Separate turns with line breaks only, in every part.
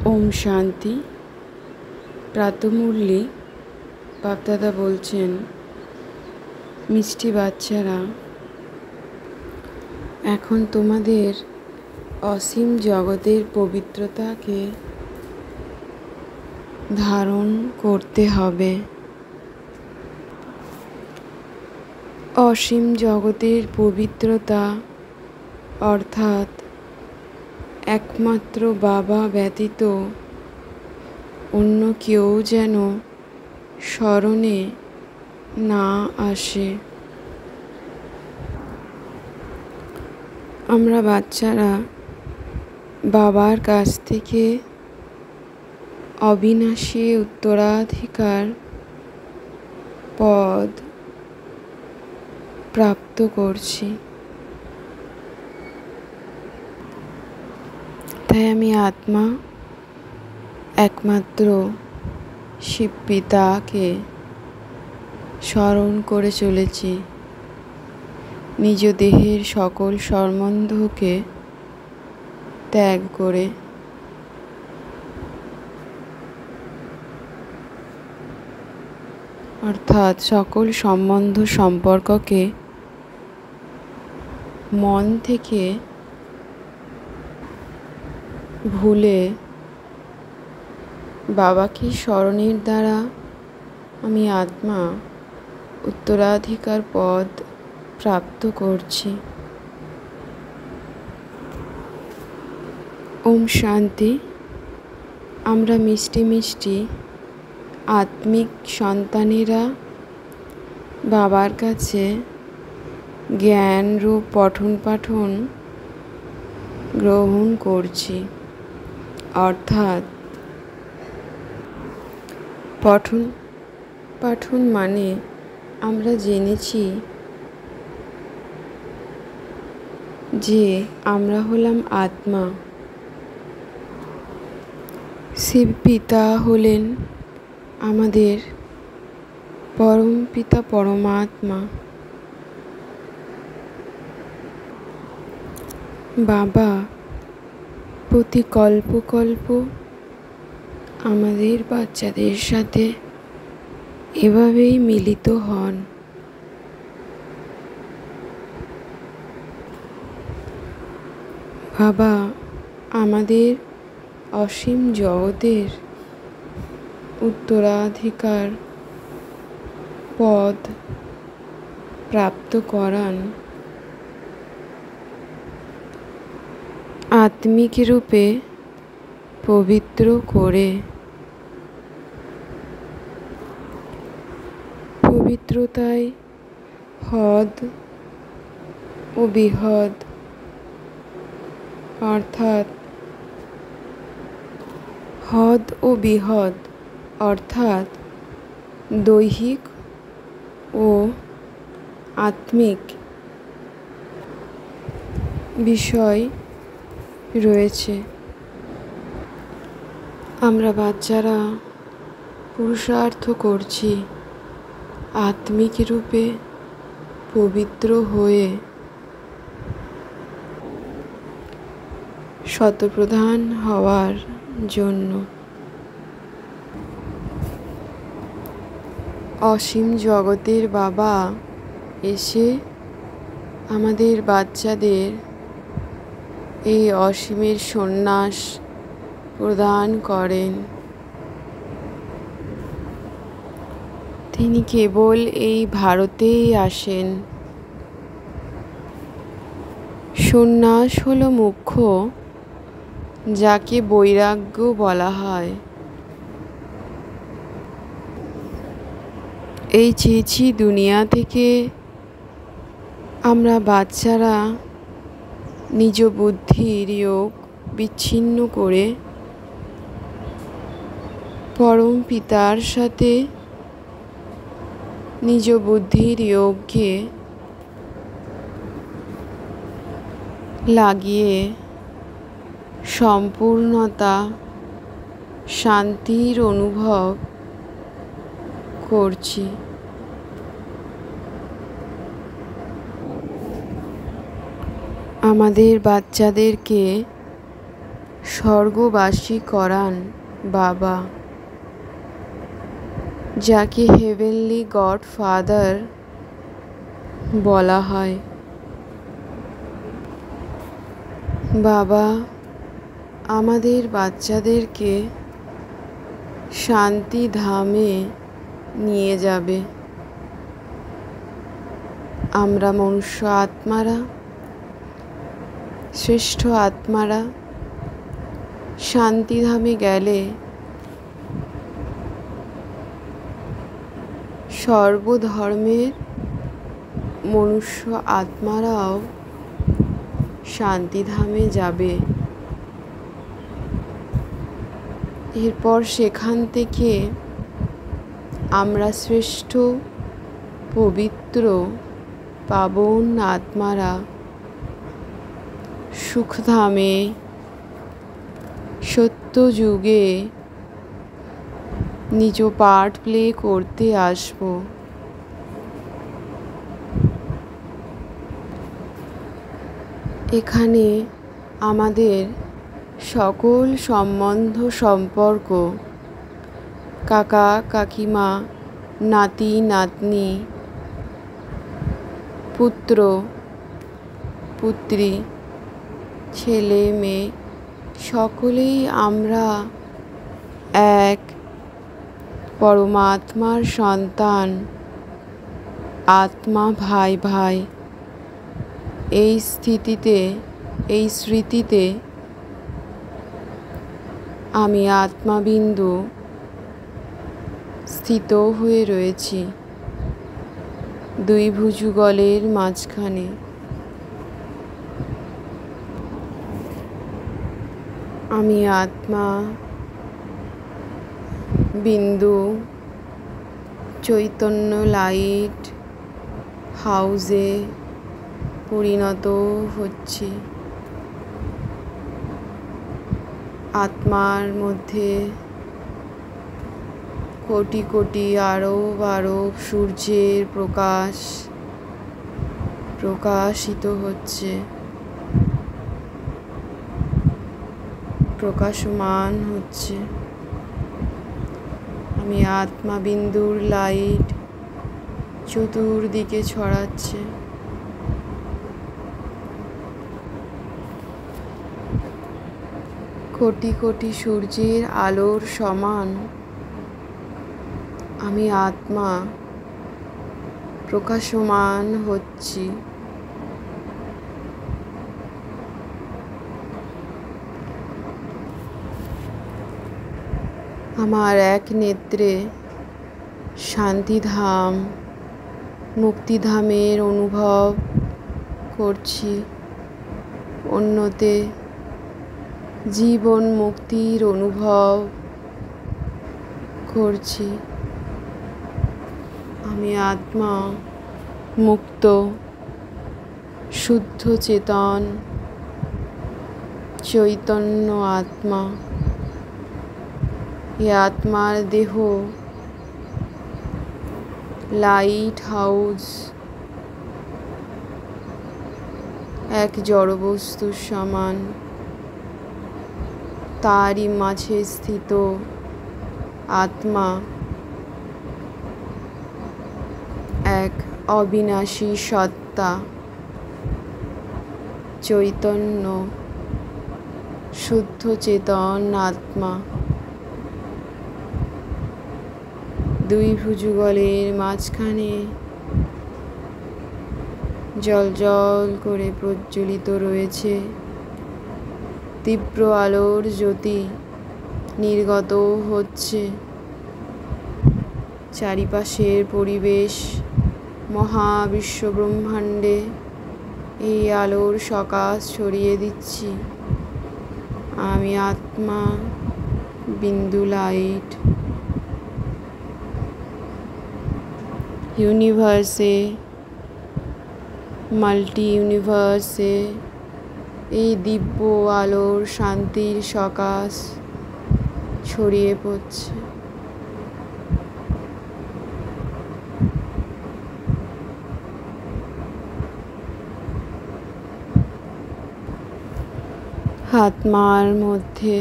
ওম শান্তি। প্রাতমূর্লি বাপদাদা বলছেন, মিষ্টি বাচ্চারা, এখন তোমাদের অসীম জগতের পবিত্রতাকে ধারণ করতে হবে। অসীম জগতের পবিত্রতা অর্থাৎ একমাত্র বাবা ব্যতীত অন্য কেউ যেন স্মরণে না আসে। আমরা বাচ্চারা বাবার কাছ থেকে অবিনাশী উত্তরাধিকার পদ প্রাপ্ত করছি। তাই আমি আত্মা একমাত্র শিব পিতাকে স্মরণ করে চলেছি, নিজ দেহের সকল সম্বন্ধকে ত্যাগ করে। অর্থাৎ সকল সম্বন্ধ সম্পর্ককে মন থেকে ভুলে বাবাকে স্মরণের দ্বারা আমি আত্মা উত্তরাধিকার পদ প্রাপ্ত করছি। ওম শান্তি। আমরা মিষ্টি মিষ্টি আত্মিক সন্তানেরা বাবার কাছে জ্ঞান রূপ পঠন পাঠন গ্রহণ করছি। অর্থাৎ পঠন পাঠন মানে আমরা জেনেছি যে আমরা হলাম আত্মা, শিব পিতা হলেন আমাদের পরম পিতা পরমাত্মা। বাবা প্রতি কল্প কল্প আমাদের বাচ্চাদের সাথে এভাবেই মিলিত হন। বাবা আমাদের অসীম জগতের উত্তরাধিকার পদ প্রাপ্ত করান। আত্মিক রূপে পবিত্র করে। পবিত্রতায় হদ ও বিহদ অর্থাৎ হদ ও বিহদ অর্থাৎ দৈহিক ও আত্মিক বিষয় রয়েছে। আমরা বাচ্চারা পুরুষার্থ করছি আত্মিক রূপে পবিত্র হয়ে শতপ্রধান হওয়ার জন্য। অসীম জগতের বাবা এসে আমাদের বাচ্চাদের এই অসীমের সন্ন্যাস প্রদান করেন। তিনি কেবল এই ভারতেই আসেন। সন্ন্যাস হলো মুখ্য, যাকে বৈরাগ্য বলা হয়। এই ছিছি দুনিয়া থেকে আমরা বাচ্চারা নিজ বুদ্ধির যোগ বিচ্ছিন্ন করে পরম পিতার সাথে নিজ বুদ্ধির যোগকে লাগিয়ে সম্পূর্ণতা শান্তির অনুভব করছি। আমাদের বাচ্চাদেরকে স্বর্গবাসী করান বাবা, যাকে হেভেনলি গডফাদার বলা হয়। বাবা আমাদের বাচ্চাদেরকে শান্তিধামে নিয়ে যাবে। আমরা মনুষ্য আত্মারা, শ্রেষ্ঠ আত্মারা শান্তিধামে গেলে সর্বধর্মের মনুষ্য আত্মারাও শান্তিধামে যাবে। এরপর সেখান থেকে আমরা শ্রেষ্ঠ পবিত্র পাবন আত্মারা সুখধামে সত্যযুগে নিজ পার্ট প্লে করতে আসব। এখানে আমাদের সকল সম্বন্ধ সম্পর্ক, কাকা কাকিমা, নাতি নাতনি, পুত্র পুত্রী, ছেলে মেয়ে, সকলেই আমরা এক পরমাত্মার সন্তান, আত্মা ভাই ভাই। এই স্মৃতিতে আমি আত্মাবিন্দু স্থিত হয়ে রয়েছি দুই ভুজুগলের মাঝখানে। আমি আত্মা বিন্দু চৈতন্য লাইট হাউসে পরিণত হচ্ছি। আত্মার মধ্যে কোটি কোটি আরব আরব সূর্যের প্রকাশিত হচ্ছে, প্রকাশমান হচ্ছে। আমি আত্মা বিন্দুর লাইট চতুর্দিকে ছড়াচ্ছে। কোটি কোটি সূর্যের আলোর সমান আমি আত্মা প্রকাশমান হচ্ছি। আমার এক নেত্রে শান্তিধাম মুক্তিধামের অনুভব করছি, অন্যতে জীবন মুক্তির অনুভব করছি। আমি আত্মা মুক্ত শুদ্ধ চেতন চৈতন্য আত্মা। এ আত্মার দেহ লাইট হাউস, এক জড়বস্তুর সমান। তারই মাঝে স্থিত আত্মা এক অবিনাশী সত্তা, চৈতন্য শুদ্ধ চেতন আত্মা। দুই ভুজুগলের মাঝখানে জ্বলজ্বল করে প্রজ্বলিত রয়েছে তীব্র আলোর জ্যোতি, নির্গত হচ্ছে। চারিপাশের পরিবেশ মহাবিশ্বব্রহ্মাণ্ডে এই আলোর সকাশ ছড়িয়ে দিচ্ছি। আমি আত্মা বিন্দু লাইট। ইউনিভার্সে মাল্টি ইউনিভার্সে এই দিব্য আলোর শান্তির সকাশ ছড়িয়ে পড়ছে। আত্মার মধ্যে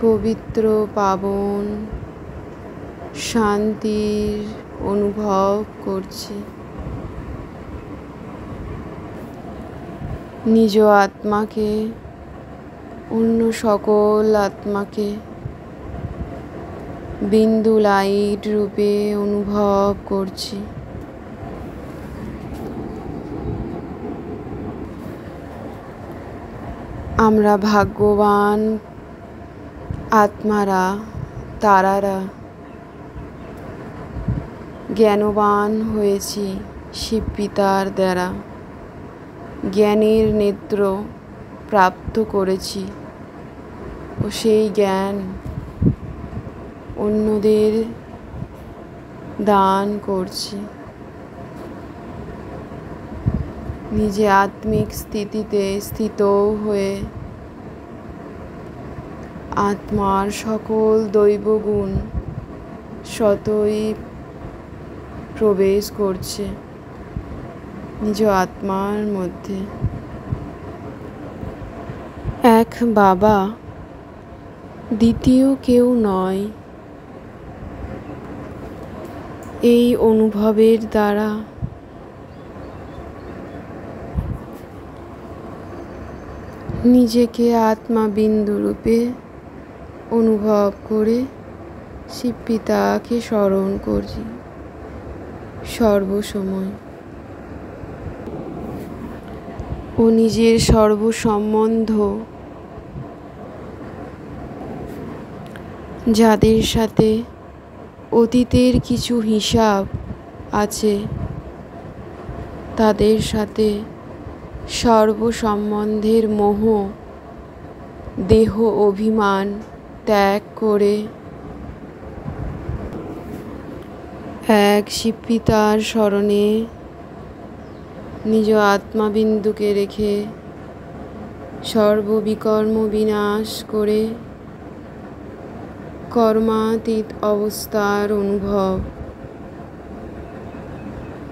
পবিত্র পাবন শান্তির অনুভব করছি। নিজ আত্মাকে অন্য সকল আত্মাকে বিন্দু লাইট রূপে অনুভব করছি। আমরা ভাগ্যবান আত্মারা, তারারা জ্ঞানবান হয়েছি শিব পিতার দ্বারা। জ্ঞানের নেত্র প্রাপ্ত করেছি ও সেই জ্ঞান অন্যদের দান করছি। নিজে আত্মিক স্থিতিতে স্থিত হয়ে আত্মার সকল দৈবগুণ স্বতই প্রবেশ করছে নিজ আত্মার মধ্যে। এক বাবা, দ্বিতীয় কেউ নয়। এই অনুভবের দ্বারা নিজেকে আত্মা বিন্দু রূপে অনুভব করে শিব পিতাকে স্মরণ করছি সর্বসময় ও নিজের সর্বসম্বন্ধ যাদের সাথে অতীতের কিছু হিসাব আছে তাদের সাথে সর্বসম্বন্ধের মোহ দেহ অভিমান ত্যাগ করে এক শিব পিতার স্মরণে নিজ আত্মাবিন্দুকে রেখে সর্ববিকর্ম বিনাশ করে কর্মাতীত অবস্থার অনুভব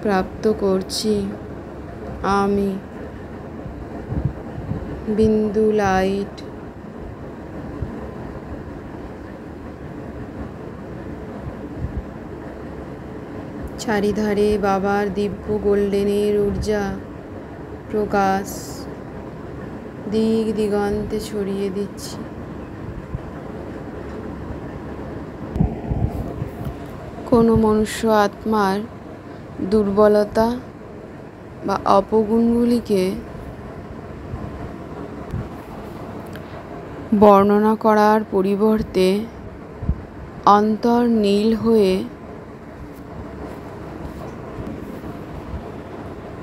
প্রাপ্ত করছি। আমি বিন্দু লাইট চারিধারে বাবার দিব্য গোল্ডেনের ঊর্জা প্রকাশ দিক দিগন্তে ছড়িয়ে দিচ্ছি। কোনো মনুষ্য আত্মার দুর্বলতা বা অপগুণগুলিকে বর্ণনা করার পরিবর্তে অন্তর্নীল হয়ে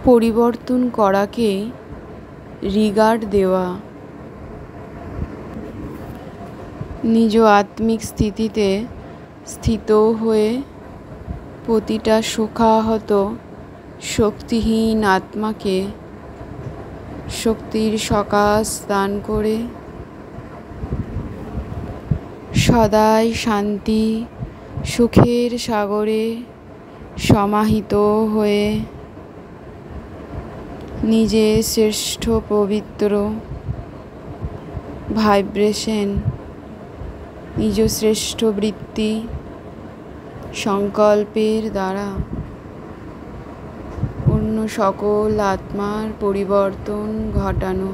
পরিবর্তন করাকে রিগার্ড দেওয়া, নিজ আত্মিক স্থিতিতে স্থিত হয়ে প্রতিটা শোকাহত শক্তিহীন আত্মাকে শক্তির সকাশ দান করে সদাই শান্তি সুখের সাগরে সমাহিত হয়ে নিজে শ্রেষ্ঠ পবিত্র ভাইব্রেশন নিজ শ্রেষ্ঠ বৃত্তি সংকল্পের দ্বারা অন্য সকল আত্মার পরিবর্তন ঘটানো।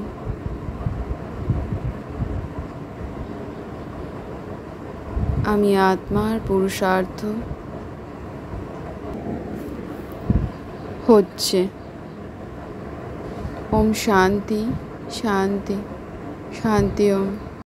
আমি আত্মার পুরুষার্থ হচ্ছে। ওম শান্তি শান্তি শান্তি। ওম।